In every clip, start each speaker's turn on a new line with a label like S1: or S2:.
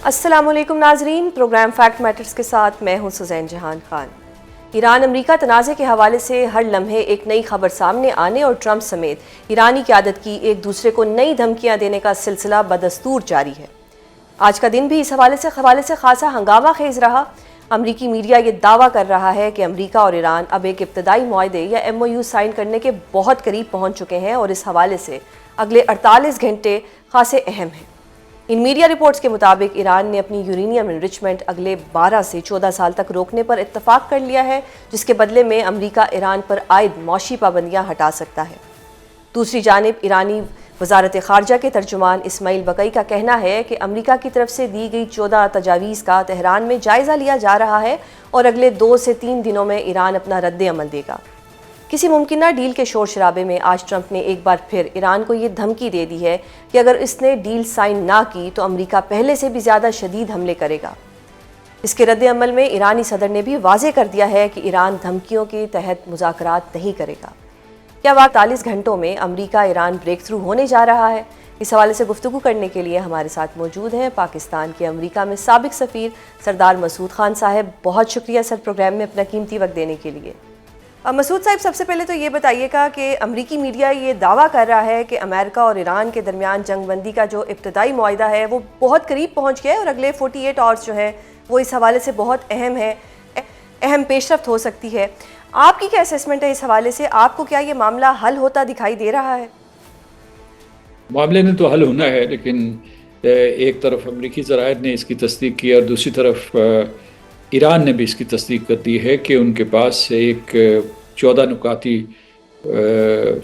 S1: السلام علیکم ناظرین، پروگرام فیکٹ میٹرز کے ساتھ میں ہوں سزین جہان خان۔ ایران امریکہ تنازع کے حوالے سے ہر لمحے ایک نئی خبر سامنے آنے اور ٹرمپ سمیت ایرانی قیادت کی ایک دوسرے کو نئی دھمکیاں دینے کا سلسلہ بدستور جاری ہے۔ آج کا دن بھی اس حوالے سے خاصا ہنگامہ خیز رہا۔ امریکی میڈیا یہ دعویٰ کر رہا ہے کہ امریکہ اور ایران اب ایک ابتدائی معاہدے یا MOU سائن کرنے کے بہت قریب پہنچ چکے ہیں اور اس حوالے سے اگلے 48 گھنٹے خاصے اہم ہیں۔ ان میڈیا رپورٹس کے مطابق ایران نے اپنی یورینیم انرچمنٹ اگلے 12 سے 14 سال تک روکنے پر اتفاق کر لیا ہے، جس کے بدلے میں امریکہ ایران پر عائد معاشی پابندیاں ہٹا سکتا ہے۔ دوسری جانب ایرانی وزارت خارجہ کے ترجمان اسماعیل بقئی کا کہنا ہے کہ امریکہ کی طرف سے دی گئی 14 تجاویز کا تہران میں جائزہ لیا جا رہا ہے اور اگلے 2 سے 3 دنوں میں ایران اپنا رد عمل دے گا۔ کسی ممکنہ ڈیل کے شور شرابے میں آج ٹرمپ نے ایک بار پھر ایران کو یہ دھمکی دے دی ہے کہ اگر اس نے ڈیل سائن نہ کی تو امریکہ پہلے سے بھی زیادہ شدید حملے کرے گا۔ اس کے رد عمل میں ایرانی صدر نے بھی واضح کر دیا ہے کہ ایران دھمکیوں کے تحت مذاکرات نہیں کرے گا۔ کیا 48 گھنٹوں میں امریکہ ایران بریک تھرو ہونے جا رہا ہے؟ اس حوالے سے گفتگو کرنے کے لیے ہمارے ساتھ موجود ہیں پاکستان کے امریکہ میں سابق سفیر سردار مسعود خان صاحب۔ بہت شکریہ سر پروگرام میں اپنا قیمتی وقت دینے کے لیے۔ مسعود صاحب، سب سے پہلے تو یہ بتائیے گا کہ امریکی میڈیا یہ دعویٰ کر رہا ہے کہ امریکہ اور ایران کے درمیان جنگ بندی کا جو ابتدائی معاہدہ ہے وہ بہت قریب پہنچ گیا ہے اور اگلے 48 آورز جو ہے وہ اس حوالے سے بہت اہم پیش رفت ہو سکتی ہے۔ آپ کی کیا اسیسمنٹ ہے اس حوالے سے؟ آپ کو کیا یہ معاملہ حل ہوتا دکھائی دے رہا ہے؟
S2: معاملے نے تو حل ہونا ہے، لیکن ایک طرف امریکی ذرائع نے اس کی تصدیق کی اور دوسری طرف ایران نے بھی اس کی تصدیق کر دی ہے کہ ان کے پاس ایک 14 نکاتی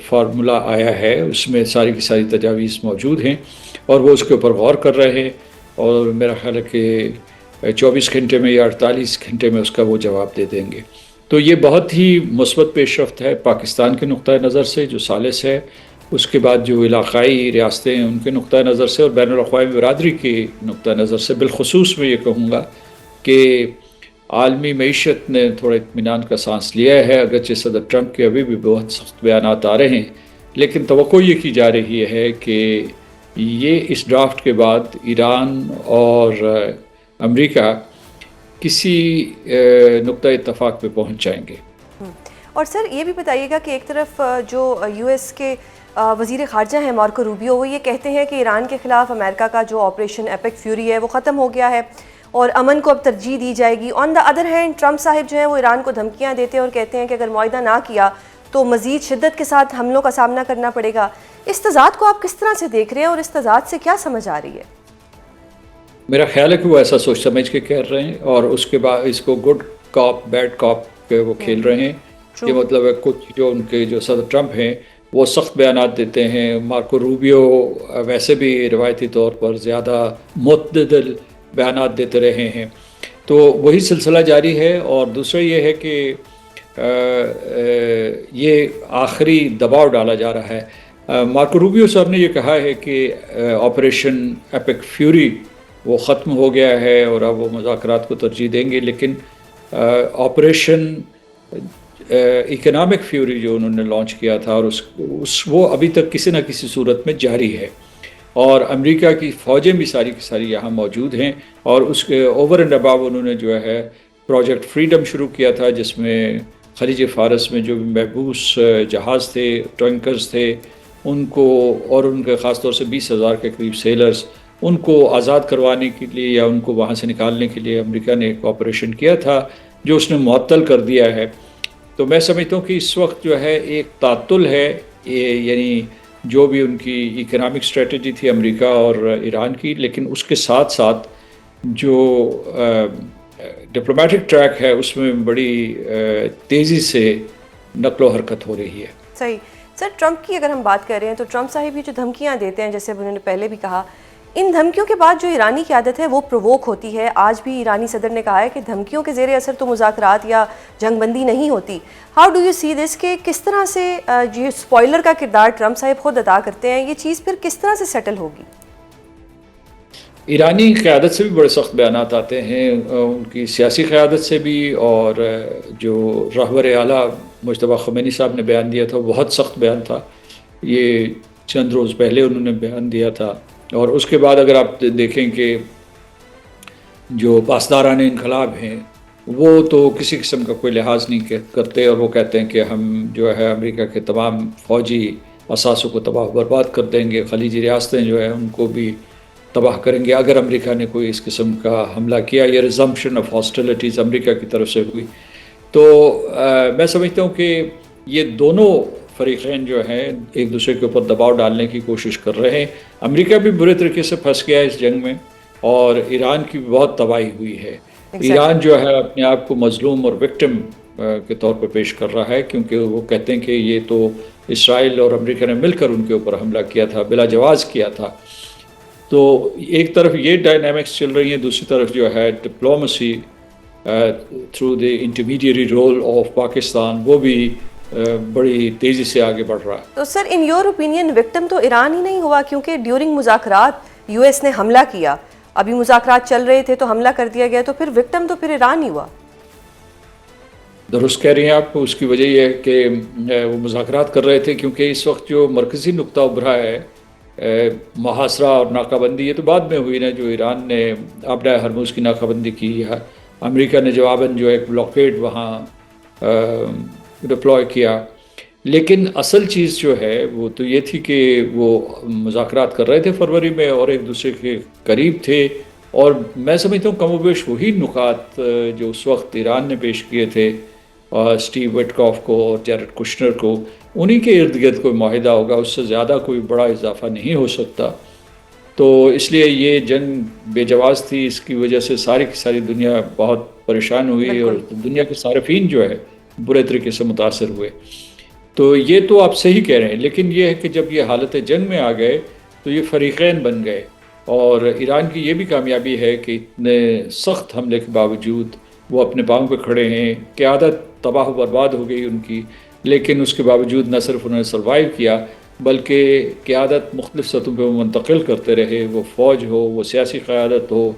S2: فارمولا آیا ہے، اس میں ساری کی ساری تجاویز موجود ہیں اور وہ اس کے اوپر غور کر رہے ہیں اور میرا خیال ہے کہ 24 گھنٹے میں یا 48 گھنٹے میں اس کا وہ جواب دے دیں گے۔ تو یہ بہت ہی مثبت پیش رفت ہے پاکستان کے نقطۂ نظر سے جو ثالث ہے، اس کے بعد جو علاقائی ریاستیں ہیں ان کے نقطۂ نظر سے اور بین الاقوامی برادری کے نقطۂ نظر سے۔ بالخصوص میں یہ کہوں گا کہ عالمی معیشت نے تھوڑا اطمینان کا سانس لیا ہے، اگرچہ صدر ٹرمپ کے ابھی بھی بہت سخت بیانات آ رہے ہیں، لیکن توقع یہ کی جا رہی ہے کہ یہ اس ڈرافٹ کے بعد ایران اور امریکہ کسی نقطہ اتفاق پہ پہنچ جائیں گے۔
S1: اور سر یہ بھی بتائیے گا کہ ایک طرف جو US کے وزیر خارجہ ہیں مارکو روبیو، وہ یہ کہتے ہیں کہ ایران کے خلاف امریکہ کا جو آپریشن ایپک فیوری ہے وہ ختم ہو گیا ہے اور امن کو اب ترجیح دی جائے گی۔ آن دا ادر ہینڈ ٹرمپ صاحب جو ہیں وہ ایران کو دھمکیاں دیتے ہیں اور کہتے ہیں کہ اگر معاہدہ نہ کیا تو مزید شدت کے ساتھ حملوں کا سامنا کرنا پڑے گا۔ اس تضاد کو آپ کس طرح سے دیکھ رہے ہیں اور اس تضاد سے کیا سمجھ آ رہی ہے؟
S2: میرا خیال ہے کہ وہ ایسا سوچ سمجھ کے کہہ رہے ہیں اور اس کے بعد اس کو گڈ کاپ بیڈ کاپ کے وہ کھیل رہے ہیں۔ یہ مطلب ہے کچھ جو ان کے جو صدر ٹرمپ ہیں وہ سخت بیانات دیتے ہیں، مارکو روبیو ویسے بھی روایتی طور پر زیادہ معتدل بیانات دیتے رہے ہیں، تو وہی سلسلہ جاری ہے۔ اور دوسرا یہ ہے کہ یہ آخری دباؤ ڈالا جا رہا ہے۔ مارکو روبیو صاحب نے یہ کہا ہے کہ آپریشن ایپک فیوری وہ ختم ہو گیا ہے اور اب وہ مذاکرات کو ترجیح دیں گے، لیکن آپریشن اکنامک فیوری جو انہوں نے لانچ کیا تھا اور وہ ابھی تک کسی نہ کسی صورت میں جاری ہے اور امریکہ کی فوجیں بھی ساری کی ساری یہاں موجود ہیں اور اس کے اوور اینڈ اباو انہوں نے جو ہے پروجیکٹ فریڈم شروع کیا تھا، جس میں خلیج فارس میں جو بھی محبوس جہاز تھے، ٹینکرز تھے، ان کو اور ان کے خاص طور سے 20,000 کے قریب سیلرز، ان کو آزاد کروانے کے لیے یا ان کو وہاں سے نکالنے کے لیے امریکہ نے ایک آپریشن کیا تھا جو اس نے معطل کر دیا ہے۔ تو میں سمجھتا ہوں کہ اس وقت جو ہے ایک تعطل ہے، یعنی جو بھی ان کی اکنامک اسٹریٹجی تھی امریکہ اور ایران کی، لیکن اس کے ساتھ ساتھ جو ڈپلومیٹک ٹریک ہے اس میں بڑی تیزی سے نقل و حرکت ہو رہی ہے۔
S1: صحیح۔ سر ٹرمپ کی اگر ہم بات کر رہے ہیں تو ٹرمپ صاحب یہ جو دھمکیاں دیتے ہیں، جیسے انہوں نے پہلے بھی کہا، ان دھمکیوں کے بعد جو ایرانی قیادت ہے وہ پرووک ہوتی ہے۔ آج بھی ایرانی صدر نے کہا ہے کہ دھمکیوں کے زیر اثر تو مذاکرات یا جنگ بندی نہیں ہوتی۔ ہاؤ ڈو یو سی دس کہ کس طرح سے یہ اسپوائلر کا کردار ٹرمپ صاحب خود ادا کرتے ہیں، یہ چیز پھر کس طرح سے سیٹل ہوگی؟
S2: ایرانی قیادت سے بھی بڑے سخت بیانات آتے ہیں، ان کی سیاسی قیادت سے بھی، اور جو رہبر اعلیٰ مجتبیٰ خمینی صاحب نے بیان دیا تھا وہ بہت سخت بیان تھا، یہ چند روز پہلے انہوں نے بیان دیا تھا۔ اور اس کے بعد اگر آپ دیکھیں کہ جو پاسداران انقلاب ہیں وہ تو کسی قسم کا کوئی لحاظ نہیں کرتے، اور وہ کہتے ہیں کہ ہم جو ہے امریکہ کے تمام فوجی اثاثوں کو تباہ و برباد کر دیں گے، خلیجی ریاستیں جو ہیں ان کو بھی تباہ کریں گے اگر امریکہ نے کوئی اس قسم کا حملہ کیا، یا ریزمپشن آف ہاسٹیلٹیز امریکہ کی طرف سے ہوئی۔ تو میں سمجھتا ہوں کہ یہ دونوں فریقین جو ہیں ایک دوسرے کے اوپر دباؤ ڈالنے کی کوشش کر رہے ہیں۔ امریکہ بھی برے طریقے سے پھنس گیا ہے اس جنگ میں، اور ایران کی بہت تباہی ہوئی ہے۔ ایران جو ہے اپنے آپ کو مظلوم اور وکٹم کے طور پر پیش کر رہا ہے، کیونکہ وہ کہتے ہیں کہ یہ تو اسرائیل اور امریکہ نے مل کر ان کے اوپر حملہ کیا تھا، بلا جواز کیا تھا۔ تو ایک طرف یہ ڈائنامکس چل رہی ہیں، دوسری طرف جو ہے diplomacy through the intermediary role of Pakistan وہ بھی بڑی تیزی سے آگے بڑھ رہا ہے۔
S1: تو سر ان یور اوپینین وکٹم تو ایران ہی نہیں ہوا، کیونکہ ڈیورنگ مذاکرات یو ایس نے حملہ کیا، ابھی مذاکرات چل رہے تھے تو حملہ کر دیا گیا، تو پھر وکٹم تو پھر ایران ہی ہوا۔
S2: درست کہہ رہی ہیں آپ، اس کی وجہ یہ ہے کہ وہ مذاکرات کر رہے تھے، کیونکہ اس وقت جو مرکزی نقطہ ابھرا ہے محاصرہ اور ناکہ بندی، یہ تو بعد میں ہوئی نا، جو ایران نے آبنائے ہرموز کی ناکہ بندی کی، یا امریکہ نے جواباً جو ایک بلاکیڈ وہاں ڈپلوائے کیا۔ لیکن اصل چیز جو ہے وہ تو یہ تھی کہ وہ مذاکرات کر رہے تھے فروری میں، اور ایک دوسرے کے قریب تھے، اور میں سمجھتا ہوں کم و بیش وہی نکات جو اس وقت ایران نے پیش کیے تھے اسٹیو وٹکاف کو اور جیرڈ کشنر کو، انہی کے ارد گرد کوئی معاہدہ ہوگا، اس سے زیادہ کوئی بڑا اضافہ نہیں ہو سکتا۔ تو اس لیے یہ جنگ بے جواز تھی، اس کی وجہ سے ساری کی ساری دنیا بہت پریشان ہوئی، اور دنیا کے صارفین جو ہے برے طریقے سے متاثر ہوئے۔ تو یہ تو آپ صحیح کہہ رہے ہیں، لیکن یہ ہے کہ جب یہ حالت جنگ میں آ گئے تو یہ فریقین بن گئے، اور ایران کی یہ بھی کامیابی ہے کہ اتنے سخت حملے کے باوجود وہ اپنے پاؤں پہ کھڑے ہیں، قیادت تباہ و برباد ہو گئی ان کی، لیکن اس کے باوجود نہ صرف انہوں نے سروائیو کیا بلکہ قیادت مختلف سطحوں پہ منتقل کرتے رہے، وہ فوج ہو، وہ سیاسی قیادت ہو،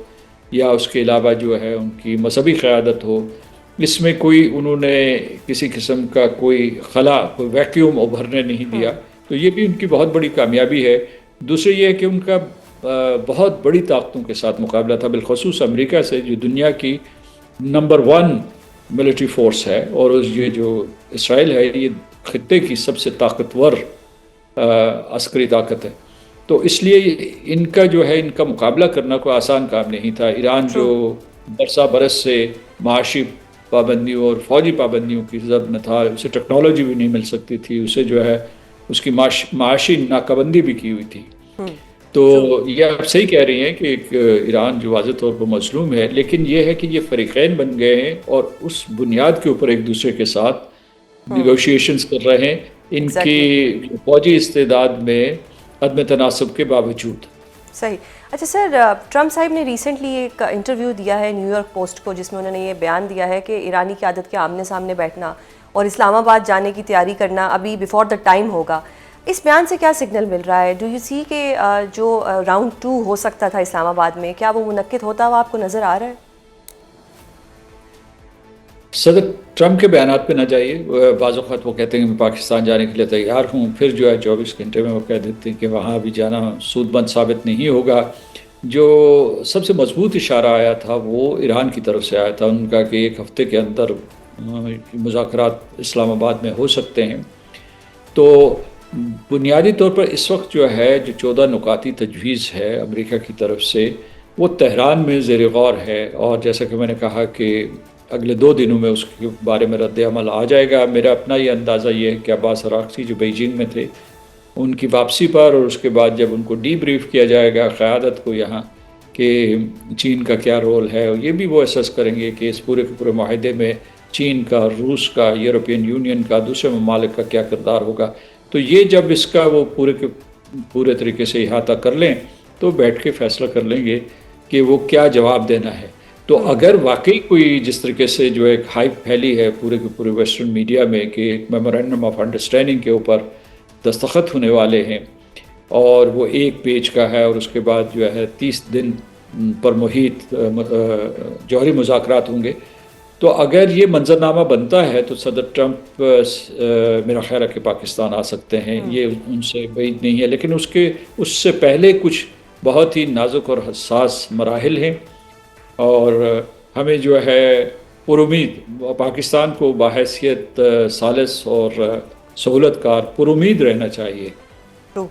S2: یا اس کے علاوہ جو ہے ان کی مذہبی قیادت ہو۔ اس میں کوئی انہوں نے کسی قسم کا کوئی خلا، کوئی ویکیوم ابھرنے نہیں دیا، تو یہ بھی ان کی بہت بڑی کامیابی ہے۔ دوسرے یہ ہے کہ ان کا بہت بڑی طاقتوں کے ساتھ مقابلہ تھا، بالخصوص امریکہ سے، جو دنیا کی نمبر 1 ملٹری فورس ہے، اور یہ جو اسرائیل ہے یہ خطے کی سب سے طاقتور عسکری طاقت ہے۔ تو اس لیے ان کا جو ہے ان کا مقابلہ کرنا کوئی آسان کام نہیں تھا۔ ایران جو برسا برس سے معاشی پابندیوں اور فوجی پابندیوں کی زد میں تھا، اسے ٹیکنالوجی بھی نہیں مل سکتی تھی، اسے جو ہے اس کی معاشی ناکہ بندی بھی کی ہوئی تھی۔ تو یہ آپ صحیح کہہ رہی ہیں کہ ایک ایران جو واضح طور پر مظلوم ہے، لیکن یہ ہے کہ یہ فریقین بن گئے ہیں، اور اس بنیاد کے اوپر ایک دوسرے کے ساتھ نیگوشیشنز کر رہے ہیں، ان کی فوجی استعداد میں عدم تناسب کے باوجود۔
S1: صحیح۔ اچھا سر، ٹرمپ صاحب نے ریسنٹلی ایک انٹرویو دیا ہے نیو یارک پوسٹ کو، جس میں انہوں نے یہ بیان دیا ہے کہ ایرانی قیادت کے آمنے سامنے بیٹھنا اور اسلام آباد جانے کی تیاری کرنا ابھی بیفور دا ٹائم ہوگا۔ اس بیان سے کیا سگنل مل رہا ہے؟ ڈو یو سی کہ جو راؤنڈ 2 ہو سکتا تھا اسلام آباد میں، کیا وہ منعقد ہوتا ہوا آپ کو نظر آ رہا ہے؟
S2: صدر ٹرمپ کے بیانات پہ نہ جائیے، بعض اوقات وہ کہتے ہیں کہ میں پاکستان جانے کے لیے تیار ہوں، پھر جو ہے 24 گھنٹے میں وہ کہہ دیتے ہیں کہ وہاں بھی جانا سود مند ثابت نہیں ہوگا۔ جو سب سے مضبوط اشارہ آیا تھا وہ ایران کی طرف سے آیا تھا، ان کا کہ 1 ہفتے کے اندر مذاکرات اسلام آباد میں ہو سکتے ہیں۔ تو بنیادی طور پر اس وقت جو ہے جو 14 نکاتی تجویز ہے امریکہ کی طرف سے، وہ تہران میں زیر غور ہے، اور جیسا کہ میں نے کہا کہ اگلے 2 دنوں میں اس کے بارے میں رد عمل آ جائے گا۔ میرا اپنا یہ اندازہ یہ ہے کہ عباس عراقچی جو بیجنگ میں تھے، ان کی واپسی پر اور اس کے بعد جب ان کو ڈی بریف کیا جائے گا قیادت کو یہاں کہ چین کا کیا رول ہے، یہ بھی وہ اسیس کریں گے کہ اس پورے کے پورے معاہدے میں چین کا، روس کا، یورپین یونین کا، دوسرے ممالک کا کیا کردار ہوگا۔ تو یہ جب اس کا وہ پورے کے پورے طریقے سے احاطہ کر لیں تو بیٹھ کے فیصلہ کر لیں گے کہ وہ کیا جواب دینا ہے۔ تو اگر واقعی کوئی جس طریقے سے جو ایک ہائپ پھیلی ہے پورے کے پورے ویسٹرن میڈیا میں کہ ایک میمورینڈم آف انڈرسٹینڈنگ کے اوپر دستخط ہونے والے ہیں، اور وہ 1 پیج کا ہے، اور اس کے بعد جو ہے 30 دن پر محیط جوہری مذاکرات ہوں گے، تو اگر یہ منظرنامہ بنتا ہے تو صدر ٹرمپ میرا خیال ہے کہ پاکستان آ سکتے ہیں، یہ ان سے بعید نہیں ہے۔ لیکن اس سے پہلے کچھ بہت ہی نازک اور حساس مراحل ہیں، اور ہمیں جو ہے پر امید پاکستان کو بحیثیت ثالث اور سہولت کار پر امید رہنا چاہیے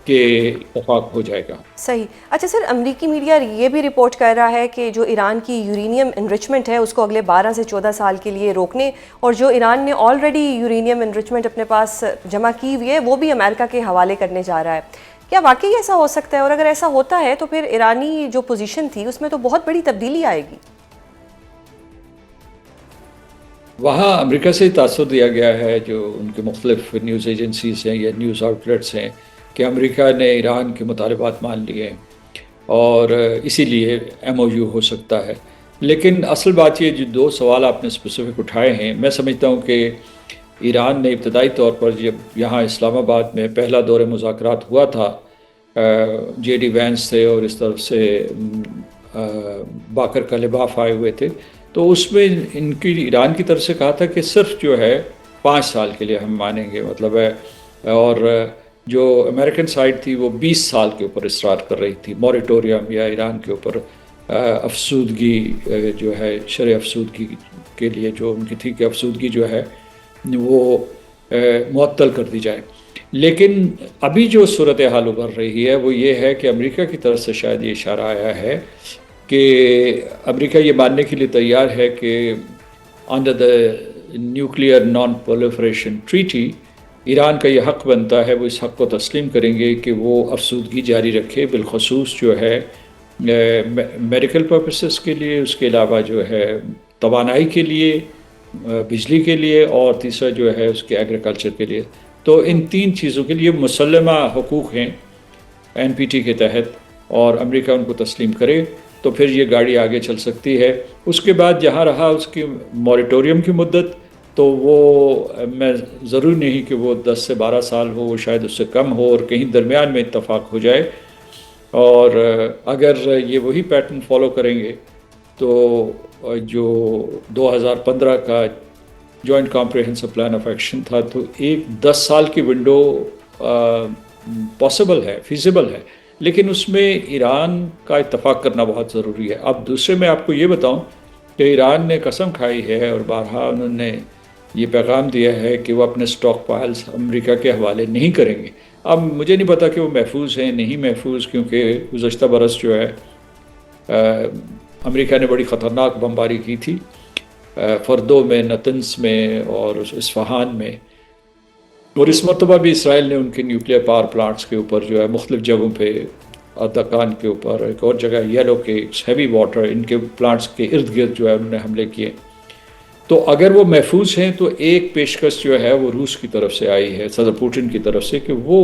S2: کہ اتفاق ہو جائے گا.
S1: صحیح. اچھا سر، امریکی میڈیا یہ بھی رپورٹ کر رہا ہے کہ جو ایران کی یورینیم انرچمنٹ ہے اس کو اگلے 12 سے 14 سال کے لیے روکنے، اور جو ایران نے آلریڈی یورینیم انرچمنٹ اپنے پاس جمع کی ہوئی ہے وہ بھی امریکہ کے حوالے کرنے جا رہا ہے. کیا واقعی ایسا ہو سکتا ہے؟ اور اگر ایسا ہوتا ہے تو پھر ایرانی جو پوزیشن تھی اس میں تو بہت بڑی تبدیلی آئے گی.
S2: وہاں امریکہ سے تاثر دیا گیا ہے، جو ان کے مختلف نیوز ایجنسیز ہیں یا نیوز آؤٹ لیٹس ہیں، کہ امریکہ نے ایران کے مطالبات مان لیے ہیں اور اسی لیے ایم او یو ہو سکتا ہے. لیکن اصل بات یہ جو دو سوال آپ نے اسپیسیفک اٹھائے ہیں، میں سمجھتا ہوں کہ ایران نے ابتدائی طور پر جب یہاں اسلام آباد میں پہلا دور مذاکرات ہوا تھا، جے ڈی وینس تھے اور اس طرف سے باکر کلیباف آئے ہوئے تھے، تو اس میں ان کی ایران کی طرف سے کہا تھا کہ صرف جو ہے 5 سال کے لیے ہم مانیں گے، مطلب ہے. اور جو امریکن سائڈ تھی وہ 20 سال کے اوپر اصرار کر رہی تھی، موریٹوریم یا ایران کے اوپر افسودگی جو ہے شرح افسودگی کے لیے جو ان کی تھی کہ افسودگی جو ہے وہ معطل کر دی جائے. لیکن ابھی جو صورتحال ابھر رہی ہے وہ یہ ہے کہ امریکہ کی طرف سے شاید یہ اشارہ آیا ہے کہ امریکہ یہ ماننے کے لیے تیار ہے کہ under the nuclear non proliferation treaty Iran کا یہ حق بنتا ہے، وہ اس حق کو تسلیم کریں گے کہ وہ افسودگی جاری رکھے، بالخصوص جو ہے میڈیکل پرپسز کے لیے، اس کے علاوہ جو ہے توانائی کے لیے، بجلی کے لیے، اور تیسرا جو ہے اس کے ایگریکلچر کے لیے. تو ان 3 چیزوں کے لیے مسلمہ حقوق ہیں این پی ٹی کے تحت، اور امریکہ ان کو تسلیم کرے تو پھر یہ گاڑی آگے چل سکتی ہے. اس کے بعد جہاں رہا اس کی موریٹوریم کی مدت، تو وہ میں ضروری نہیں کہ وہ 10 سے 12 سال ہو، وہ شاید اس سے کم ہو اور کہیں درمیان میں اتفاق ہو جائے. اور اگر یہ وہی پیٹرن فالو کریں گے تو جو 2015 کا joint comprehensive plan of action تھا، تو ایک 10 سال کی ونڈو پاسبل ہے، فیزیبل ہے، لیکن اس میں ایران کا اتفاق کرنا بہت ضروری ہے. اب دوسرے میں آپ کو یہ بتاؤں کہ ایران نے قسم کھائی ہے اور بارہا انہوں نے یہ پیغام دیا ہے کہ وہ اپنے سٹاک پائلز امریکہ کے حوالے نہیں کریں گے. اب مجھے نہیں پتا کہ وہ محفوظ ہیں نہیں محفوظ، کیونکہ گزشتہ برس جو ہے امریکہ نے بڑی خطرناک بمباری کی تھی فردو میں، نتنز میں اور اصفہان میں، اور اس مرتبہ بھی اسرائیل نے ان کے نیوکلیئر پاور پلانٹس کے اوپر جو ہے مختلف جگہوں پہ، ادکان کے اوپر، ایک اور جگہ یلو کیکس، ہیوی واٹر، ان کے پلانٹس کے ارد گرد جو ہے انہوں نے حملے کیے. تو اگر وہ محفوظ ہیں تو ایک پیشکش جو ہے وہ روس کی طرف سے آئی ہے، صدر پوٹن کی طرف سے، کہ وہ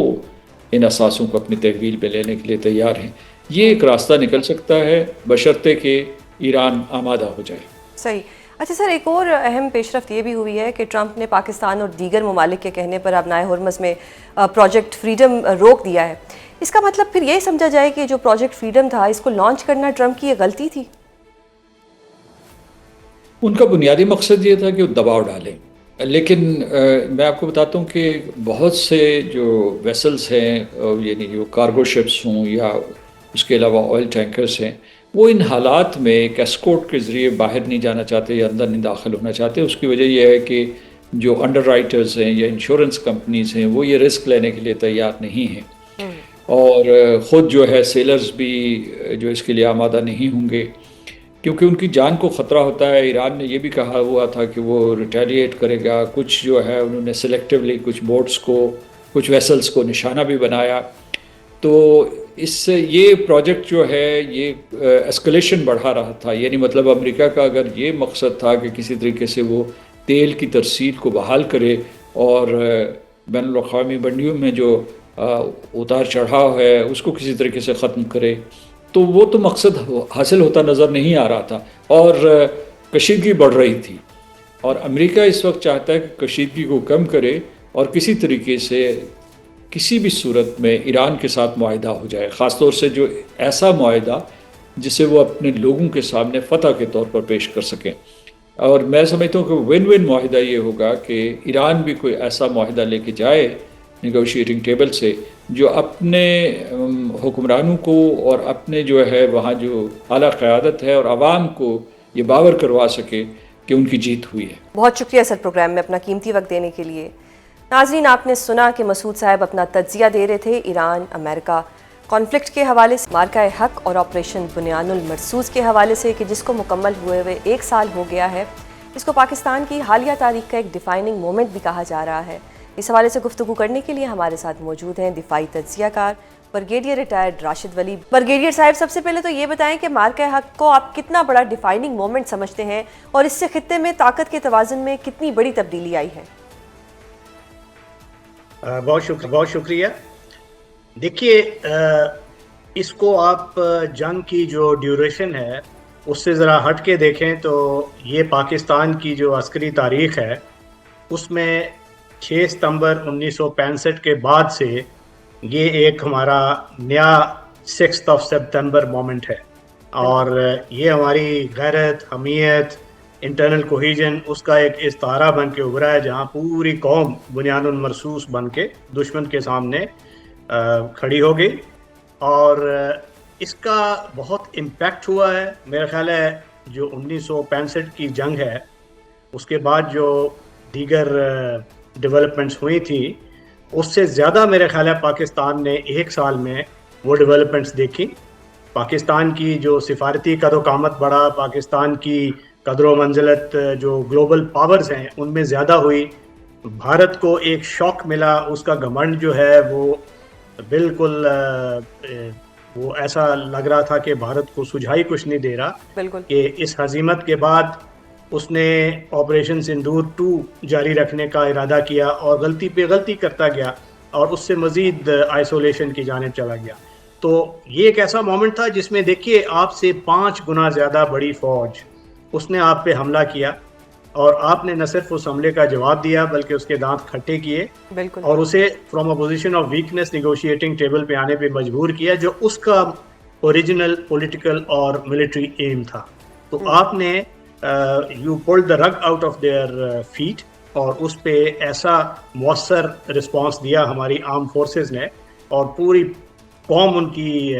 S2: ان اثاثوں کو اپنی تحویل میں لینے کے لیے تیار ہیں. یہ ایک راستہ نکل سکتا ہے بشرطے کہ ایران آمادہ ہو جائے.
S1: صحیح. اچھا سر، ایک اور اہم پیش رفت یہ بھی ہوئی ہے کہ ٹرمپ نے پاکستان اور دیگر ممالک کے کہنے پر ابنائے ہرمز میں پروجیکٹ فریڈم روک دیا ہے. اس کا مطلب پھر یہ سمجھا جائے کہ جو پروجیکٹ فریڈم تھا اس کو لانچ کرنا ٹرمپ کی یہ غلطی تھی؟
S2: ان کا بنیادی مقصد یہ تھا کہ وہ دباؤ ڈالیں، لیکن میں آپ کو بتاتا ہوں کہ بہت سے جو ویسلز ہیں، یعنی جو کارگو شپس ہوں یا اس کے علاوہ آئل ٹینکرز ہیں، وہ ان حالات میں ایک ایسکورٹ کے ذریعے باہر نہیں جانا چاہتے یا اندر نہیں داخل ہونا چاہتے. اس کی وجہ یہ ہے کہ جو انڈر رائٹرز ہیں یا انشورنس کمپنیز ہیں وہ یہ رسک لینے کے لیے تیار نہیں ہیں، اور خود جو ہے سیلرز بھی جو اس کے لیے آمادہ نہیں ہوں گے، کیونکہ ان کی جان کو خطرہ ہوتا ہے. ایران نے یہ بھی کہا ہوا تھا کہ وہ ریٹیلیٹ کرے گا. کچھ جو ہے انہوں نے سلیکٹیولی کچھ بوٹس کو، کچھ ویسلز کو نشانہ بھی بنایا. تو اس سے یہ پروجیکٹ جو ہے یہ اسکلیشن بڑھا رہا تھا. یعنی مطلب امریکہ کا اگر یہ مقصد تھا کہ کسی طریقے سے وہ تیل کی ترسیل کو بحال کرے اور بین الاقوامی منڈیوں میں جو اتار چڑھاؤ ہے اس کو کسی طریقے سے ختم کرے، تو وہ تو مقصد حاصل ہوتا نظر نہیں آ رہا تھا، اور کشیدگی بڑھ رہی تھی. اور امریکہ اس وقت چاہتا ہے کہ کشیدگی کو کم کرے اور کسی طریقے سے کسی بھی صورت میں ایران کے ساتھ معاہدہ ہو جائے، خاص طور سے جو ایسا معاہدہ جسے وہ اپنے لوگوں کے سامنے فتح کے طور پر پیش کر سکیں. اور میں سمجھتا ہوں کہ ون ون معاہدہ یہ ہوگا کہ ایران بھی کوئی ایسا معاہدہ لے کے جائے نیگوشیٹنگ ٹیبل سے جو اپنے حکمرانوں کو اور اپنے جو ہے وہاں جو اعلیٰ قیادت ہے اور عوام کو یہ باور کروا سکے کہ ان کی جیت ہوئی ہے.
S1: بہت شکریہ سر پروگرام میں اپنا قیمتی وقت دینے کے لیے. ناظرین، آپ نے سنا کہ مسعود صاحب اپنا تجزیہ دے رہے تھے ایران امریکہ کانفلکٹ کے حوالے سے، مارکہ حق اور آپریشن بنیان المرصوص کے حوالے سے، کہ جس کو مکمل ہوئے 1 سال ہو گیا ہے. اس کو پاکستان کی حالیہ تاریخ کا ایک ڈیفائننگ مومنٹ بھی کہا جا رہا ہے. اس حوالے سے گفتگو کرنے کے لیے ہمارے ساتھ موجود ہیں دفاعی تجزیہ کار برگیڈیئر ریٹائرڈ راشد ولی. برگیڈیئر صاحب، سب سے پہلے تو یہ بتائیں کہ مارکہ حق کو آپ کتنا بڑا ڈیفائننگ مومنٹ سمجھتے ہیں اور اس سے خطے میں طاقت کے توازن میں کتنی بڑی تبدیلی آئی ہے؟
S3: بہت شکریہ. دیکھیے، اس کو آپ جنگ کی جو ڈیوریشن ہے اس سے ذرا ہٹ کے دیکھیں تو یہ پاکستان کی جو عسکری تاریخ ہے اس میں 6 ستمبر 1965 کے بعد سے یہ ایک ہمارا نیا 6th of September مومنٹ ہے. اور یہ ہماری غیرت، حمیت، انٹرنل کوہیجن اس کا ایک استعارہ بن کے ابھرا ہے، جہاں پوری قوم بنیان المرصوص بن کے دشمن کے سامنے کھڑی ہو گئی. اور اس کا بہت امپیکٹ ہوا ہے. میرا خیال ہے جو 1965 کی جنگ ہے اس کے بعد جو دیگر ڈیولپمنٹس ہوئی تھی اس سے زیادہ میرے خیال ہے پاکستان نے 1 سال میں وہ ڈیولپمنٹس دیکھی. پاکستان کی جو سفارتی قد و قامت بڑھا، پاکستان کی قدر و منزلت جو گلوبل پاورز ہیں ان میں زیادہ ہوئی. بھارت کو ایک شوق ملا، اس کا گھمنڈ جو ہے وہ بالکل وہ ایسا لگ رہا تھا کہ بھارت کو سجھائی کچھ نہیں دے رہا.
S1: بالکل. کہ
S3: اس ہزیمت کے بعد اس نے آپریشن سندور 2 جاری رکھنے کا ارادہ کیا اور غلطی پہ غلطی کرتا گیا اور اس سے مزید آئسولیشن کی جانب چلا گیا. تو یہ ایک ایسا مومنٹ تھا جس میں دیکھیے آپ سے 5 گنا زیادہ بڑی فوج اس نے آپ پہ حملہ کیا اور آپ نے نہ صرف اس حملے کا جواب دیا بلکہ اس کے دانت کھٹے کیے. بالکل. اور اسے from a position of weakness negotiating table پہ آنے پہ مجبور کیا، جو اس کا اوریجنل پولیٹیکل اور ملٹری ایم تھا. تو آپ نے you pulled the Rig out of their fat اور اس پہ ایسا مؤثر رسپانس دیا ہماری آرم فورسز نے، اور پوری قوم ان کی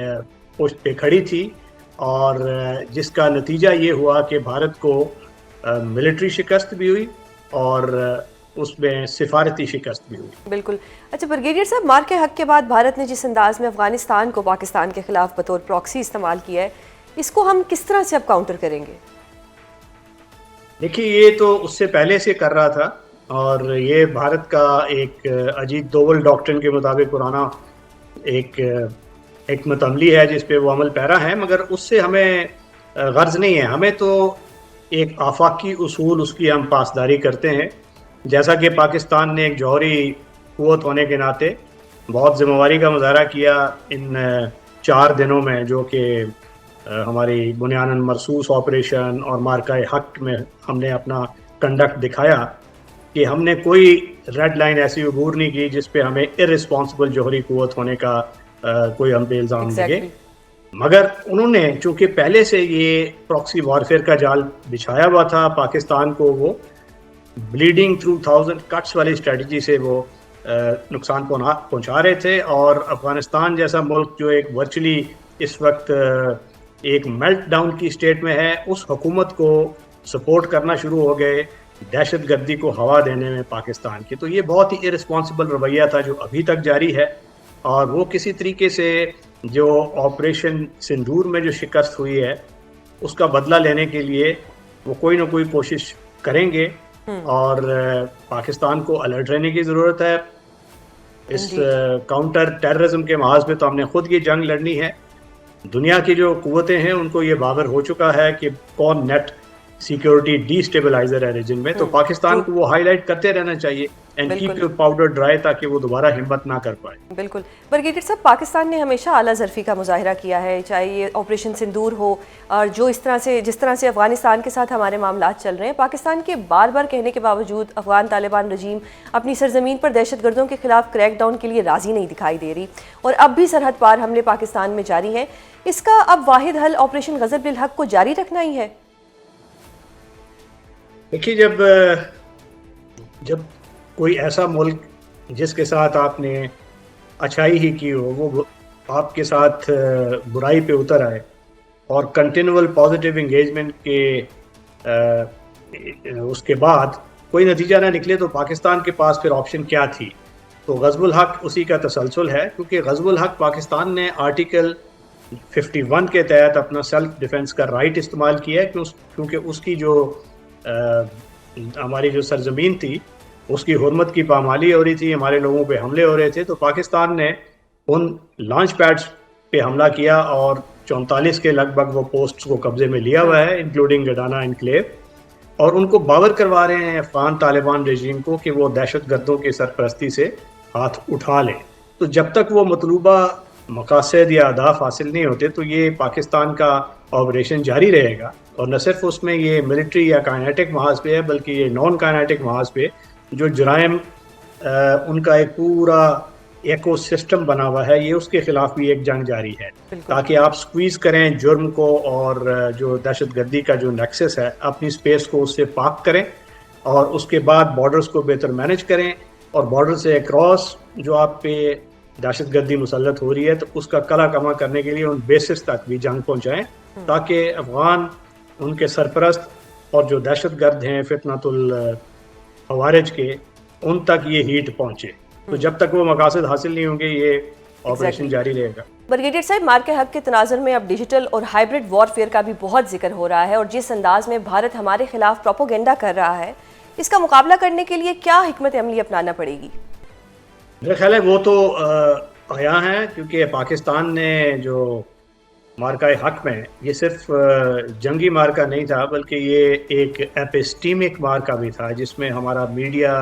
S3: پشت پہ کھڑی تھی. اور جس کا نتیجہ یہ ہوا کہ بھارت کو ملٹری شکست بھی ہوئی اور اس میں سفارتی شکست بھی ہوئی. بالکل.
S1: اچھا برگیڈیئر صاحب، مارکہ حق کے بعد بھارت نے جس انداز میں افغانستان کو پاکستان کے خلاف بطور پراکسی استعمال کیا ہے، اس کو ہم کس طرح سے اب کاؤنٹر کریں گے؟
S3: دیکھیے، یہ تو اس سے پہلے سے کر رہا تھا اور یہ بھارت کا ایک اجیت دوول ڈاکٹرن کے مطابق پرانا ایک حکمت عملی ہے جس پہ وہ عمل پیرا ہے، مگر اس سے ہمیں غرض نہیں ہے. ہمیں تو ایک آفاقی اصول اس کی ہم پاسداری کرتے ہیں. جیسا کہ پاکستان نے ایک جوہری قوت ہونے کے ناطے بہت ذمہ داری کا مظاہرہ کیا ان 4 دنوں میں، جو کہ ہماری بنیان المرصوص آپریشن اور مارکہ حق میں ہم نے اپنا کنڈکٹ دکھایا کہ ہم نے کوئی ریڈ لائن ایسی عبور نہیں کی جس پہ ہمیں ارسپانسبل جوہری قوت ہونے کا کوئی ہم پہ الزام لگے. مگر انہوں نے چونکہ پہلے سے یہ پراکسی وارفیئر کا جال بچھایا ہوا تھا، پاکستان کو وہ بلیڈنگ تھرو 1000 کٹس والی اسٹریٹجی سے وہ نقصان پہنچا رہے تھے. اور افغانستان جیسا ملک جو ایک ورچولی اس وقت ایک میلٹ ڈاؤن کی اسٹیٹ میں ہے، اس حکومت کو سپورٹ کرنا شروع ہو گئے دہشت گردی کو ہوا دینے میں پاکستان کی. تو یہ بہت ہی ارسپانسبل رویہ تھا جو ابھی تک جاری ہے، اور وہ کسی طریقے سے جو آپریشن سندور میں جو شکست ہوئی ہے اس کا بدلہ لینے کے لیے وہ کوئی نہ کوئی کوشش کریں گے. اور پاکستان کو الرٹ رہنے کی ضرورت ہے. اس کاؤنٹر ٹیررزم کے محاذ پہ تو ہم نے خود یہ جنگ لڑنی ہے. دنیا کی جو قوتیں ہیں ان کو یہ باور ہو چکا ہے کہ کون نیٹ سیکیورٹی ڈی اسٹیبلائزر ہے ریجن میں. تو پاکستان کو وہ ہائی لائٹ کرتے رہنا چاہیے and keep your powder dry تاکہ وہ دوبارہ ہمت نہ کر پائے.
S1: بالکل. برگیڈیئر صاحب، پاکستان نے ہمیشہ اعلیٰ ظرفی کا مظاہرہ کیا ہے، چاہے یہ آپریشن سندور ہو اور جس طرح سے افغانستان کے ساتھ ہمارے معاملات چل رہے ہیں. پاکستان کے بار بار کہنے کے باوجود افغان طالبان رجیم اپنی سرزمین پر دہشت گردوں کے خلاف کریک ڈاؤن کے لیے راضی نہیں دکھائی دے رہی، اور اب بھی سرحد پار حملے پاکستان میں جاری ہیں. اس کا اب واحد حل آپریشن غضب بالحق کو جاری رکھنا ہی ہے.
S3: دیکھیے، جب کوئی ایسا ملک جس کے ساتھ آپ نے اچھائی ہی کی ہو وہ آپ کے ساتھ برائی پہ اتر آئے اور کنٹینیول پازیٹیو انگیجمنٹ کے اس کے بعد کوئی نتیجہ نہ نکلے تو پاکستان کے پاس پھر آپشن کیا تھی؟ تو غزو الحق اسی کا تسلسل ہے، کیونکہ غزو الحق پاکستان نے آرٹیکل 51 کے تحت اپنا سیلف ڈیفنس کا رائٹ استعمال کیا ہے، کیونکہ اس کی جو ہماری جو سرزمین تھی اس کی حرمت کی پامالی ہو رہی تھی، ہمارے لوگوں پہ حملے ہو رہے تھے، تو پاکستان نے ان لانچ پیڈز پہ حملہ کیا اور 44 کے لگ بھگ وہ پوسٹس کو قبضے میں لیا ہوا ہے، انکلوڈنگ گڈانا انکلیو، اور ان کو باور کروا رہے ہیں افغان طالبان رژیم کو کہ وہ دہشت گردوں کی سرپرستی سے ہاتھ اٹھا لیں۔ تو جب تک وہ مطلوبہ مقاصد یا اہداف حاصل نہیں ہوتے تو یہ پاکستان کا آپریشن جاری رہے گا، اور نہ صرف اس میں یہ ملٹری یا کائنیٹک محاذ پہ ہے بلکہ یہ نان کائنیٹک محاذ پہ جو جرائم ان کا ایک پورا ایکو سسٹم بنا ہوا ہے، یہ اس کے خلاف بھی ایک جنگ جاری ہے، تاکہ آپ سکویز کریں جرم کو اور جو دہشت گردی کا جو نیکسس ہے اپنی سپیس کو اس سے پاک کریں، اور اس کے بعد بارڈرز کو بہتر مینج کریں، اور بارڈر سے اکراس جو آپ پہ دہشت گردی مسلط ہو رہی ہے تو اس کا کلا کما کرنے کے لیے ان بیسس تک بھی جنگ پہنچائیں، تاکہ افغان ان کے سرپرست اور جو دہشت گرد ہیں فتنۃ الخوارج کے ان تک یہ ہیٹ پہنچے۔ تو جب تک وہ مقاصد حاصل نہیں ہوں گے یہ آپریشن جاری رہے گا۔
S1: بریگیڈیئر صاحب، مارکے حق کے تناظر میں اب ڈیجیٹل اور ہائبرڈ وارفیئر کا بھی بہت ذکر ہو رہا ہے، اور جس انداز میں بھارت ہمارے خلاف پروپیگنڈا کر رہا ہے، اس کا مقابلہ کرنے کے لیے کیا حکمت عملی اپنانا پڑے گی؟
S3: میرا خیال ہے وہ تو عیاں ہیں، کیونکہ پاکستان نے جو مارکہ حق میں یہ صرف جنگی مارکہ نہیں تھا بلکہ یہ ایک ایپسٹیمک مارکہ بھی تھا، جس میں ہمارا میڈیا،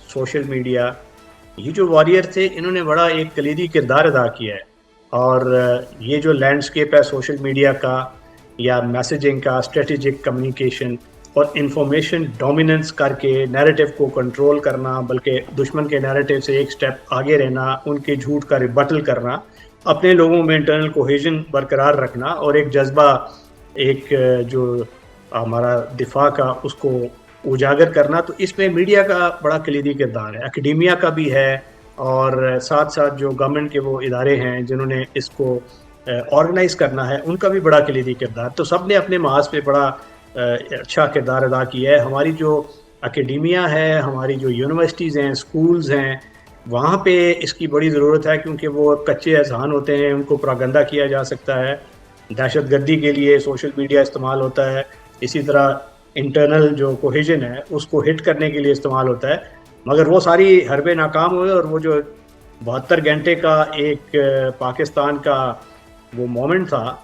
S3: سوشل میڈیا، یہ جو وارئر تھے انہوں نے بڑا ایک کلیدی کردار ادا کیا ہے، اور یہ جو لینڈسکیپ ہے سوشل میڈیا کا یا میسیجنگ کا، اسٹریٹجک کمیونیکیشن اور انفارمیشن ڈومیننس کر کے نیریٹو کو کنٹرول کرنا، بلکہ دشمن کے نیریٹو سے ایک سٹیپ آگے رہنا، ان کے جھوٹ کا ریبٹل کرنا، اپنے لوگوں میں انٹرنل کوہیژن برقرار رکھنا، اور ایک جذبہ ایک جو ہمارا دفاع کا اس کو اجاگر کرنا، تو اس میں میڈیا کا بڑا کلیدی کردار ہے، اکیڈیمیا کا بھی ہے، اور ساتھ ساتھ جو گورنمنٹ کے وہ ادارے ہیں جنہوں نے اس کو آرگنائز کرنا ہے ان کا بھی بڑا کلیدی کردار، تو سب نے اپنے محاذ پہ بڑا اچھا کردار ادا کیا ہے۔ ہماری جو اکیڈیمیا ہے، ہماری جو یونیورسٹیز ہیں، سکولز ہیں، وہاں پہ اس کی بڑی ضرورت ہے، کیونکہ وہ کچے اذہان ہوتے ہیں، ان کو پراگنڈا کیا جا سکتا ہے، دہشت گردی کے لیے سوشل میڈیا استعمال ہوتا ہے، اسی طرح انٹرنل جو کوہیژن ہے اس کو ہٹ کرنے کے لیے استعمال ہوتا ہے، مگر وہ ساری حربیں ناکام ہوئے، اور وہ جو 72 گھنٹے کا ایک پاکستان کا وہ مومنٹ تھا،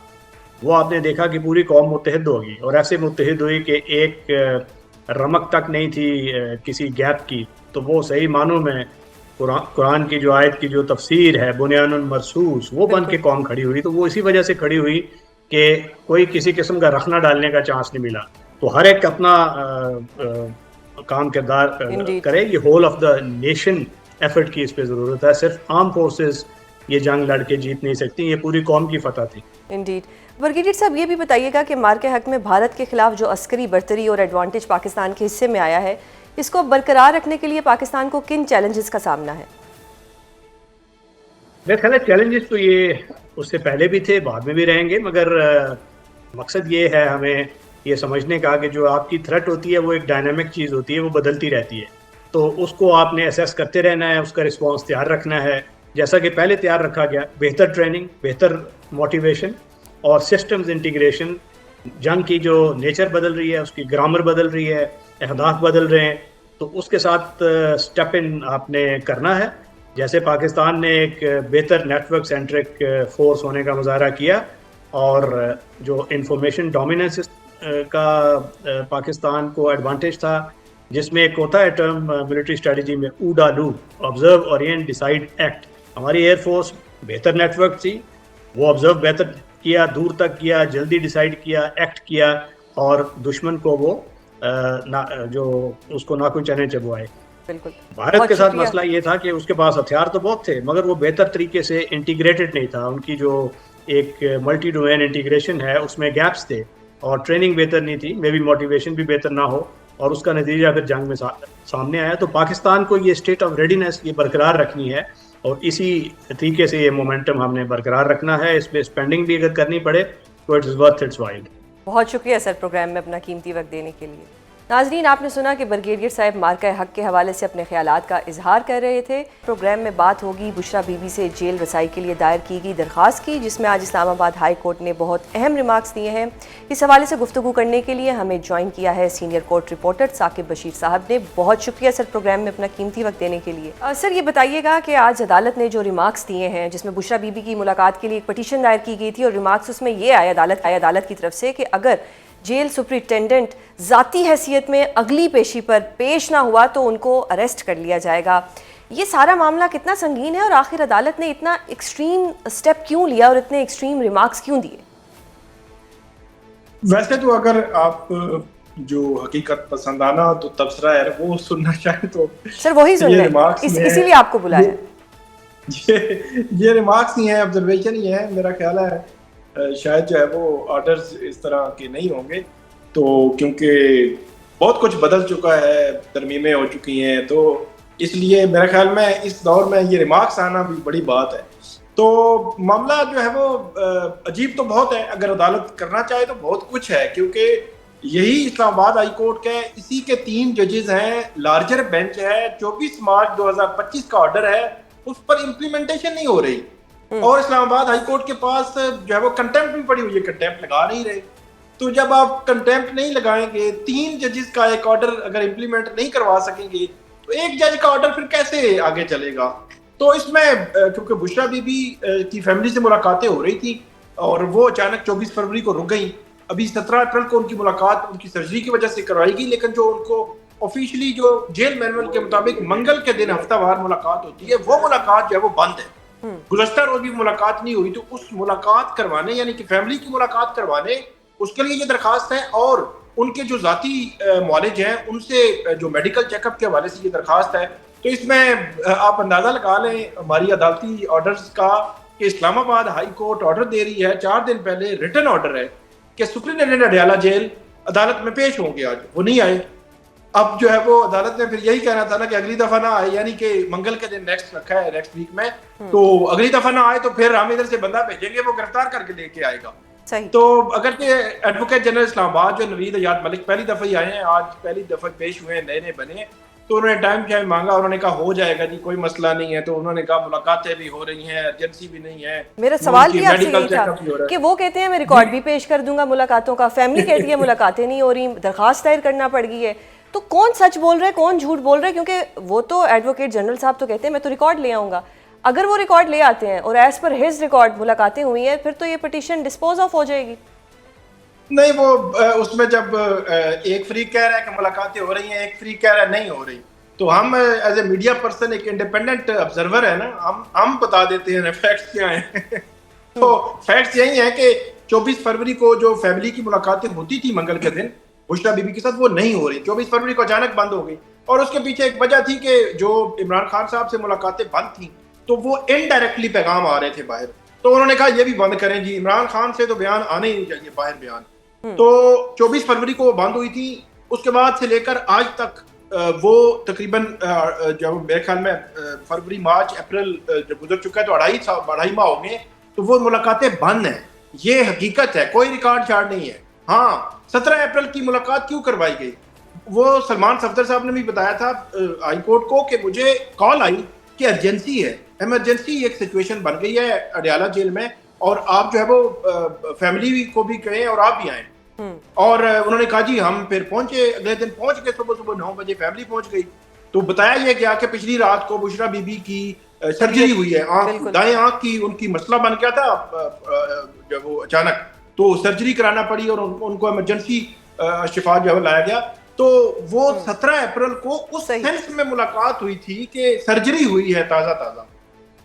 S3: وہ آپ نے دیکھا کہ پوری قوم متحد ہوگی، اور ایسے متحد ہوئی کہ ایک رمق تک نہیں تھی کسی گیپ کی، تو وہ صحیح معنوں میں قرآن کی جو آیت کی جو تفسیر ہے بنیان مرصوص، وہ بن کے قوم کھڑی ہوئی، تو وہ اسی وجہ سے کھڑی ہوئی کہ کوئی کسی قسم کا رخنہ ڈالنے کا چانس نہیں ملا، تو ہر ایک اپنا کام کردار کرے، یہ whole of the nation effort کی اس پہ ضرورت ہے، صرف آرم فورسز یہ جنگ لڑ کے جیت نہیں سکتی، یہ پوری قوم کی فتح تھی۔
S1: انڈیڈ۔ بریگیڈیئر صاحب، یہ بھی بتائیے گا کہ مارکے حق میں بھارت کے خلاف جو عسکری برتری اور ایڈوانٹیج پاکستان کے حصے میں آیا ہے، اس کو برقرار رکھنے کے لیے پاکستان کو کن چیلنجز کا سامنا ہے؟
S3: میرے خیال ہے چیلنجز تو یہ اس سے پہلے بھی تھے، بعد میں بھی رہیں گے، مگر مقصد یہ ہے ہمیں یہ سمجھنے کا کہ جو آپ کی تھریٹ ہوتی ہے وہ ایک ڈائنامک چیز ہوتی ہے، وہ بدلتی رہتی ہے، تو اس کو آپ نے اسیس کرتے رہنا ہے، اس کا رسپانس تیار رکھنا ہے، جیسا کہ پہلے تیار رکھا گیا، بہتر ٹریننگ، بہتر موٹیویشن اور سسٹمز انٹیگریشن۔ جنگ کی جو نیچر بدل رہی ہے، اس کی گرامر بدل رہی ہے، اہداف بدل رہے ہیں، تو اس کے ساتھ سٹیپ ان آپ نے کرنا ہے۔ جیسے پاکستان نے ایک بہتر نیٹ ورک سینٹرک فورس ہونے کا مظاہرہ کیا، اور جو انفارمیشن ڈومیننس کا پاکستان کو ایڈوانٹیج تھا، جس میں ایک ہوتا ہے ٹرم ملٹری اسٹریٹجی میں اوڈا لو، آبزرو، اورینٹ، ڈیسائیڈ، ایکٹ۔ ہماری ایئر فورس بہتر نیٹ ورک تھی، وہ آبزرو بہتر کیا، دور تک کیا، جلدی ڈیسائیڈ کیا، ایکٹ کیا، اور دشمن کو وہ جو اس کو ناکن چنے چبوائے۔
S1: بالکل۔
S3: بھارت کے ساتھ مسئلہ یہ تھا کہ اس کے پاس ہتھیار تو بہت تھے، مگر وہ بہتر طریقے سے انٹیگریٹڈ نہیں تھا، ان کی جو ایک ملٹی ڈومین انٹیگریشن ہے اس میں گیپس تھے، اور ٹریننگ بہتر نہیں تھی، مے بی موٹیویشن بھی بہتر نہ ہو، اور اس کا نتیجہ پھر جنگ میں سامنے آیا۔ تو پاکستان کو یہ اسٹیٹ آف ریڈینس یہ برقرار رکھنی ہے، اور اسی طریقے سے یہ مومنٹم ہم نے برقرار رکھنا ہے، اس پہ اسپینڈنگ بھی اگر کرنی پڑے تو it is worth its while.
S1: بہت شکریہ سر پروگرام میں اپنا قیمتی وقت دینے کے لیے. ناظرین، آپ نے سنا کہ بریگیڈیئر صاحب مارکہ حق کے حوالے سے اپنے خیالات کا اظہار کر رہے تھے. پروگرام میں بات ہوگی بشریٰ بی بی سے جیل رسائی کے لیے دائر کی گئی درخواست کی، جس میں آج اسلام آباد ہائی کورٹ نے بہت اہم ریمارکس دیے ہیں. اس حوالے سے گفتگو کرنے کے لیے ہمیں جوائن کیا ہے senior court reporter Saqib Bashir صاحب نے. بہت شکریہ سر پروگرام میں اپنا قیمتی وقت دینے کے لیے. سر یہ بتائیے گا کہ آج عدالت نے جو ریمارکس دیے ہیں، جس میں بشریٰ بی بی کی ملاقات کے لیے ایک پٹیشن دائر کی گئی تھی، اور ریمارکس اس میں یہ آئے عدالت کی طرف سے کہ اگر جیل سپرنٹینڈنٹ ذاتی حیثیت میں اگلی پیشی پر پیش نہ ہوا تو ان کو اریسٹ کر لیا جائے گا. یہ سارا معاملہ کتنا سنگین ہے، اور آخر عدالت نے اتنا ایکسٹریم سٹیپ کیوں لیا اور اتنے ایکسٹریم ریمارکس کیوں دیے؟
S4: ویسے تو اگر آپ جو حقیقت پسندانہ تو تبصرہ ہے وہ سننا چاہیں تو
S1: سر وہی سن لیں، اسی لیے آپ کو بلایا.
S4: یہ ریمارکس ہی ہیں، آبزرویشن ہی ہے. میرا خیال ہے شاید جو ہے وہ آرڈرز اس طرح کے نہیں ہوں گے، تو کیونکہ بہت کچھ بدل چکا ہے، ترمیمیں ہو چکی ہیں، تو اس لیے میرا خیال میں اس دور میں یہ ریمارکس آنا بھی بڑی بات ہے. تو معاملہ جو ہے وہ عجیب تو بہت ہے. اگر عدالت کرنا چاہے تو بہت کچھ ہے، کیونکہ یہی اسلام آباد ہائی کورٹ کے اسی کے 3 ججز ہیں، لارجر بینچ ہے، 24 مارچ 2025 کا آرڈر ہے، اس پر امپلیمنٹیشن نہیں ہو رہی. اور اسلام آباد ہائی کورٹ کے پاس جو ہے وہ کنٹیمپٹ بھی پڑی ہوئی ہے، کنٹیمپٹ لگا نہیں رہے. تو جب آپ کنٹیمپٹ نہیں لگائیں گے، 3 ججز کا ایک آرڈر اگر امپلیمنٹ نہیں کروا سکیں گے، تو ایک جج کا آرڈر پھر کیسے آگے چلے گا؟ تو اس میں کیونکہ بشریٰ بی بی کی فیملی سے ملاقاتیں ہو رہی تھی اور وہ اچانک 24 فروری کو رک گئیں. ابھی 17 اپریل کو ان کی ملاقات ان کی سرجری کی وجہ سے کروائی گئی، لیکن جو ان کو آفیشلی جو جیل مینول کے مطابق منگل کے دن ہفتہ وار ملاقات ہوتی ہے، وہ ملاقات جو ہے وہ بند ہے. گزشتہ روز بھی ملاقات نہیں ہوئی، تو اس ملاقات کروانے یعنی کہ فیملی کی ملاقات کروانے اس کے لیے یہ درخواست ہے، اور ان کے جو ذاتی معالج ہیں ان سے جو میڈیکل چیک اپ کے حوالے سے یہ درخواست ہے. تو اس میں آپ اندازہ لگا لیں ہماری عدالتی آرڈرز کا کہ اسلام آباد ہائی کورٹ آرڈر دے رہی ہے 4 دن پہلے، ریٹن آرڈر ہے کہ سپرنٹینڈنٹ اڈیالہ جیل عدالت میں پیش ہوں گے. آج وہ نہیں آئے. اب جو ہے وہ عدالت نے پھر یہی کہنا تھا نا کہ اگلی دفعہ نہ آئے، یعنی کہ منگل کے دن نیکسٹ رکھا ہے نیکسٹ ویک میں، تو اگلی دفعہ نہ آئے تو پھر ہم ادھر سے بندہ بھیجیں گے، وہ گرفتار کر کے لے کے آئے گا. تو اگرچہ ایڈوکیٹ جنرل اسلام آباد جو نوید ایاز ملک پہلی دفعہ ہی آئے ہیں، آج پہلی دفعہ پیش ہوئے ہیں، نئے بنے ہیں، تو انہوں نے ٹائم مانگا، انہوں نے کہا ہو جائے گا جی، کوئی مسئلہ نہیں ہے. تو انہوں نے کہا ملاقاتیں بھی ہو رہی ہیں، ایمرجنسی بھی نہیں ہے.
S1: میرا سوال بھی آپ سے یہی تھا کہ وہ کہتے ہیں میں ریکارڈ بھی پیش کر دوں گا ملاقاتوں کا، فیملی کہتی ہے ملاقاتیں نہیں ہو رہی، درخواست دائر کرنا پڑ گئی ہے. تو کون سچ بول رہا ہے، کون جھوٹ بول رہا ہے؟ کیونکہ وہ تو ایڈوکیٹ جنرل صاحب تو کہتے ہیں میں تو ریکارڈ لے آؤں گا. اگر وہ ریکارڈ لے آتے ہیں اور ایز پر ہز ریکارڈ ملاقاتیں ہوئی ہیں، پھر تو یہ پٹیشن ڈسپوز آف ہو جائے گی.
S4: نہیں، وہ اس میں جب ایک فریق کہہ رہا ہے کہ ملاقاتیں ہو رہی ہیں، ایک فریق کہہ رہا ہے نہیں ہو رہی، تو ہم ایز اے میڈیا پرسن ایک انڈیپینڈنٹ آبزرور ہے نا، ہم بتا دیتے ہیں فیکٹس کیا ہیں. تو فیکٹس یہی ہیں کہ 24 فروری کو جو فیملی کی ملاقاتیں ہوتی تھی منگل کے دن بشریٰ بی بی کے ساتھ، وہ نہیں ہو رہی. 24 فروری کو اچانک بند ہو گئی، اور اس کے پیچھے ایک وجہ تھی کہ جو عمران خان صاحب سے ملاقاتیں بند تھیں تو وہ انڈائریکٹلی پیغام آ رہے تھے باہر. تو انہوں نے کہا یہ بھی بند کریں جی، عمران خان سے تو بیان آنے ہی نہیں چاہیے باہر بیان. تو 24 فروری کو وہ بند ہوئی تھی. اس کے بعد سے لے کر آج تک وہ تقریباً جب میرے خیال میں فروری مارچ اپریل جب گزر چکا ہے تو 2.5 ماہ ہو گئے، تو وہ ملاقاتیں بند ہیں. یہ حقیقت ہے، کوئی ریکارڈ چارٹ نہیں ہے. ہاں، 17 اپریل کی ملاقات کیوں کروائی گئی؟ وہ سلمان صفدر صاحب نے بھی بتایا تھا ہائی کورٹ کو کہ مجھے کال آئی کہ ایمرجنسی ہے، ایمرجنسی ایک سچویشن بن گئی ہے اڈیالہ جیل میں، اور آپ جو ہے وہ فیملی کو بھی کہیں اور آپ بھی آئیں. اور انہوں نے کہا جی ہم پھر پہنچے، اگلے دن پہنچ گئے، صبح 9 بجے فیملی پہنچ گئی. تو بتایا یہ گیا کہ پچھلی رات کو بشریٰ بی بی کی سرجری ہوئی ہے، دائیں آنکھ کی ان کی مسئلہ بن گیا تھا جب وہ اچانک، تو سرجری کرانا پڑی اور ان کو ایمرجنسی شفا جو ہے لایا گیا. تو وہ 17 اپریل کو اس سینس میں ملاقات ہوئی تھی کہ سرجری ہوئی ہے تازہ.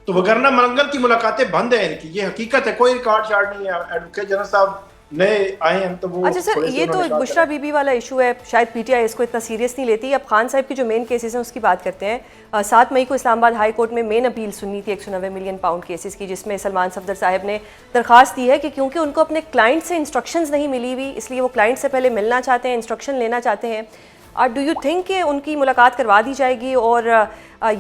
S4: تو وگرنہ منگل کی ملاقاتیں بند ہیں ان کی. یہ حقیقت ہے، کوئی ریکارڈ چارٹ نہیں ہے. ایڈوکیٹ جنرل صاحح نئے آئے ہیں تو وہ
S1: اچھا سر، یہ تو بشریٰ بی بی والا ایشو ہے، شاید پی ٹی آئی اس کو اتنا سیریس نہیں لیتی. اب خان صاحب کی جو مین کیسز ہیں اس کی بات کرتے ہیں. 7 مئی کو اسلام آباد ہائی کورٹ میں مین اپیل سنی تھی 190 ملین پاؤنڈ کیسز کی، جس میں سلمان صفدر صاحب نے درخواست دی ہے کہ کیونکہ ان کو اپنے کلائنٹ سے انسٹرکشنز نہیں ملی ہوئی، اس لیے وہ کلائنٹ سے پہلے ملنا چاہتے ہیں، انسٹرکشن لینا چاہتے ہیں. ڈو یو تھنک کہ ان کی ملاقات کروا دی جائے گی؟ اور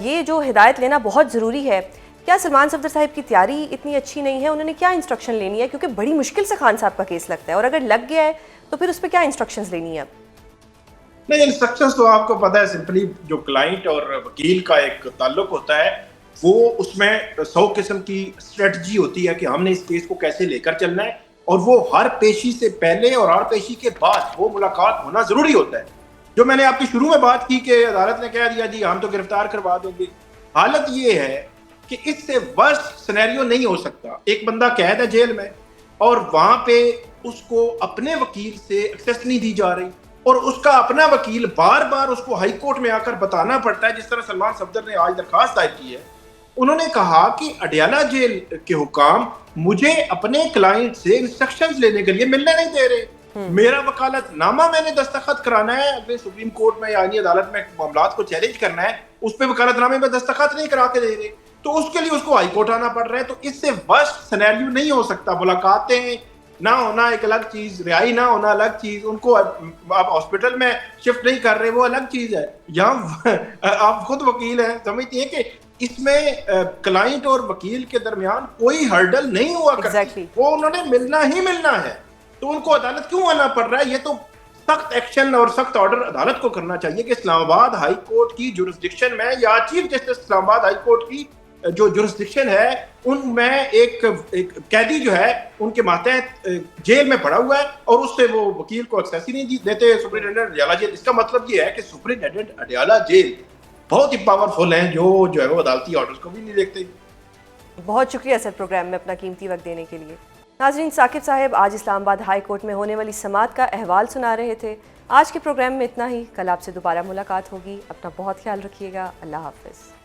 S1: یہ جو ہدایت لینا بہت ضروری ہے، کیا کیا سلمان صفدر صاحب کی تیاری اتنی اچھی نہیں ہے؟ انہوں نے کیا انسٹرکشن لینی ہے؟ کیونکہ بڑی مشکل سے خان صاحب کا کیس لگتا ہے، اور اگر لگ گیا ہے تو پھر اس پہ کیا انسٹرکشنز لینی ہے اب؟
S4: نہیں، انسٹرکشنز تو آپ کو پتہ ہے، سمپلی جو کلائنٹ اور وکیل کا ایک تعلق ہوتا ہے وہ اس میں 100 قسم کی اسٹریٹجی ہوتی ہے کہ ہم نے اس کیس کو کیسے لے کر چلنا ہے، اور وہ ہر پیشی سے پہلے اور ہر پیشی کے بعد وہ ملاقات ہونا ضروری ہوتا ہے. جو میں نے آپ کی شروع میں بات کی کہ عدالت نے کہہ دیا جی ہم تو گرفتار کروا دیں گے، حالت یہ ہے کہ اس سے ورسٹ سینیریو نہیں ہو سکتا. ایک بندہ قید ہے جیل میں اور وہاں پہ اس کو اپنے وکیل سے ایکسیس نہیں دی جا رہی، اور اس کا اپنا وکیل بار بار اس کو ہائی کورٹ میں آ کر بتانا پڑتا ہے، جس طرح سلمان صفدر نے آج درخواست دائر کی ہے. انہوں نے کہا کہ اڈیالہ جیل کے حکام مجھے اپنے کلائنٹ سے انسٹرکشنز لینے کے لیے ملنے نہیں دے رہے. میرا وکالت نامہ میں نے دستخط کرانا ہے اگلے سپریم کورٹ میں یعنی عدالت میں معاملات کو چیلنج کرنا ہے، اس پہ وکالت نامے میں دستخط نہیں کرا کے دے رہے، تو اس کے لیے اس کو ہائی کورٹ آنا پڑ رہا ہے. تو اس سے ورسٹ سینیریو نہیں ہو سکتا. ملاقاتیں نہ ہونا ایک الگ چیز، رہائی نہ ہونا الگ چیز، ان کو آپ ہاسپٹل میں شفٹ نہیں کر رہے وہ الگ چیز ہے. یہاں آپ خود وکیل ہیں، سمجھتی ہیں کہ اس میں کلائنٹ اور وکیل کے درمیان کوئی ہرڈل نہیں ہوا کرتی، وہ انہوں نے ملنا ہی ملنا ہے. تو ان کو عدالت کیوں آنا پڑ رہا ہے؟ یہ تو سخت ایکشن اور سخت آرڈر عدالت کو کرنا چاہیے کہ اسلام آباد ہائی کورٹ کی جورسڈکشن میں یا چیف جسٹس اسلام آباد ہائی کورٹ کی جو جورسڈکشن ہے ان میں ایک قیدی جو ہے ان کے ماتحت جیل میں پڑا ہوا ہے اور اس سے وہ وکیل کو ایکسیس ہی نہیں دیتے سپرنٹینڈنٹ اڈیالہ جیل. اس کا مطلب یہ ہے کہ سپرنٹینڈنٹ اڈیالہ جیل بہت ہی پاورفل ہیں، جو ہے وہ عدالتی آرڈرز کو بھی نہیں دیکھتے.
S1: بہت شکریہ سر پروگرام میں اپنا قیمتی وقت دینے کے لیے. ناظرین، ثاقب صاحب آج اسلام آباد ہائی کورٹ میں ہونے والی سماعت کا احوال سنا رہے تھے. آج کے پروگرام میں اتنا ہی. کل آپ سے دوبارہ ملاقات ہوگی. اپنا بہت خیال رکھیے گا. اللہ حافظ.